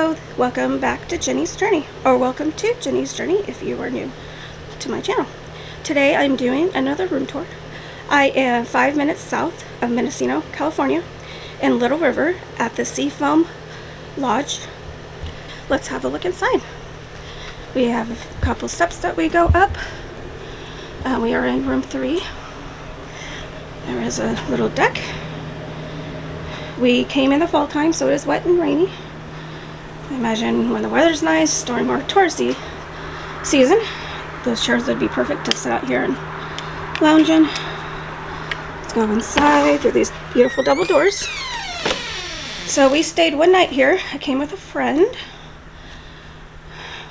Hello, welcome back to Jenny's Journey, or welcome to Jenny's Journey if you are new to my channel. Today I'm doing another room tour. I am 5 minutes south of Mendocino, California, in Little River at the Seafoam Lodge. Let's have a look inside. We have a couple steps that we go up. We are in room 3. There is a little deck. We came in the fall time, so it is wet and rainy. I imagine when the weather's nice, during more touristy season, those chairs would be perfect to sit out here and lounge in. Let's go inside through these beautiful double doors. So we stayed one night here. I came with a friend.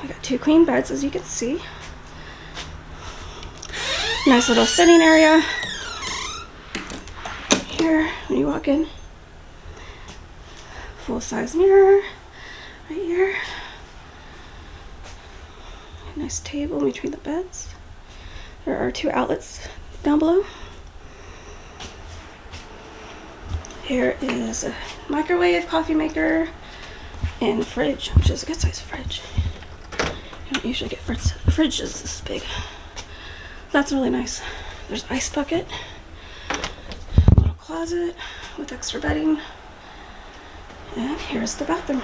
We got 2 queen beds, as you can see. Nice little sitting area here when you walk in. Full-size mirror right here. Nice table between the beds. There are 2 outlets down below. Here is a microwave, coffee maker, and fridge, which is a good size fridge. You don't usually get fridges this big. That's really nice. There's an ice bucket, a little closet with extra bedding. And here's the bathroom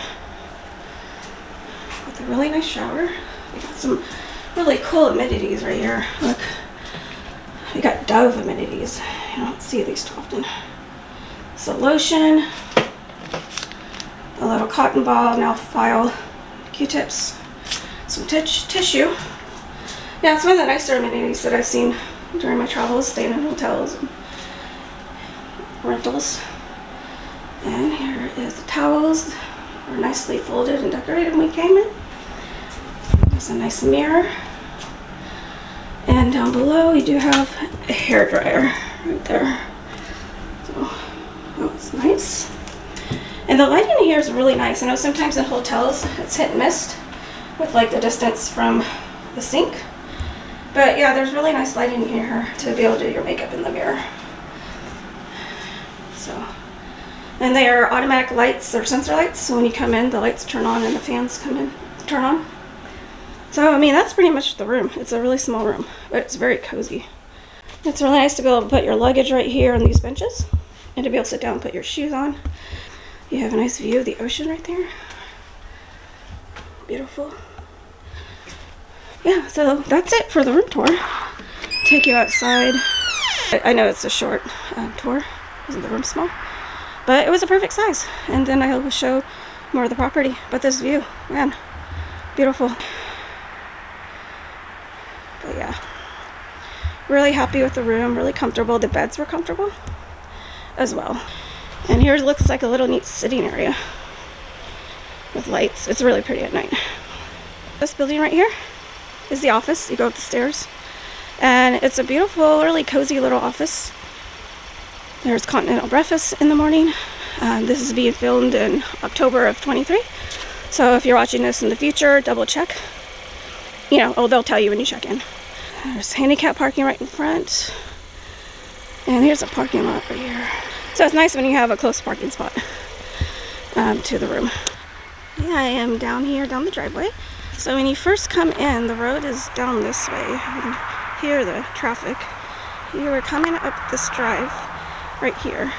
with a really nice shower. We got some really cool amenities right here. Look, we got Dove amenities. You don't see these too often. So lotion, a little cotton ball, nail file, Q-tips, some tissue. Yeah, it's one of the nicer amenities that I've seen during my travels, staying in hotels and rentals. And here is the towels. They're nicely folded and decorated when we came in. There's a nice mirror. And down below we do have a hairdryer right there. So that's nice. And the lighting here is really nice. I know sometimes in hotels it's hit and miss with like the distance from the sink. But yeah, there's really nice lighting here to be able to do your makeup in the mirror. So. And they are automatic lights, or sensor lights, so when you come in, the lights turn on and the fans turn on. So, I mean, that's pretty much the room. It's a really small room, but it's very cozy. It's really nice to be able to put your luggage right here on these benches, and to be able to sit down and put your shoes on. You have a nice view of the ocean right there. Beautiful. Yeah, so that's it for the room tour. Take you outside. I know it's a short tour. Isn't the room small? But it was a perfect size, and then I will show more of the property. But this view, man, beautiful. But yeah, really happy with the room, really comfortable. The beds were comfortable as well. And here it looks like a little neat sitting area with lights. It's really pretty at night. This building right here is the office. You go up the stairs, and it's a beautiful, really cozy little office. There's continental breakfast in the morning. This is being filmed in October of 23. So if you're watching this in the future, double check. You know, they'll tell you when you check in. There's handicap parking right in front. And here's a parking lot right here. So it's nice when you have a close parking spot to the room. Yeah, I am down here, down the driveway. So when you first come in, the road is down this way. You can hear the traffic. You are coming up this drive right here,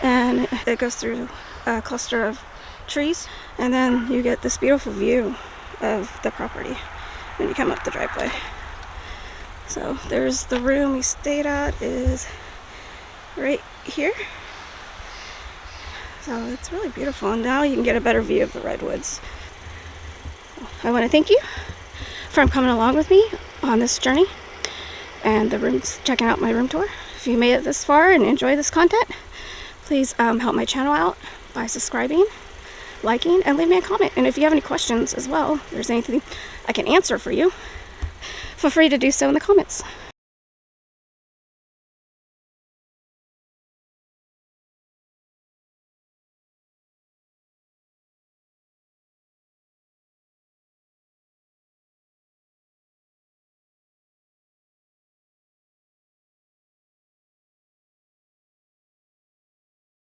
and it goes through a cluster of trees, and then you get this beautiful view of the property when you come up the driveway. So there's the room we stayed at is right here. So it's really beautiful, and now you can get a better view of the redwoods. I want to thank you for coming along with me on this journey and the rooms, checking out my room tour. If you made it this far and enjoy this content, please help my channel out by subscribing, liking, and leave me a comment. And if you have any questions as well, if there's anything I can answer for you, feel free to do so in the comments.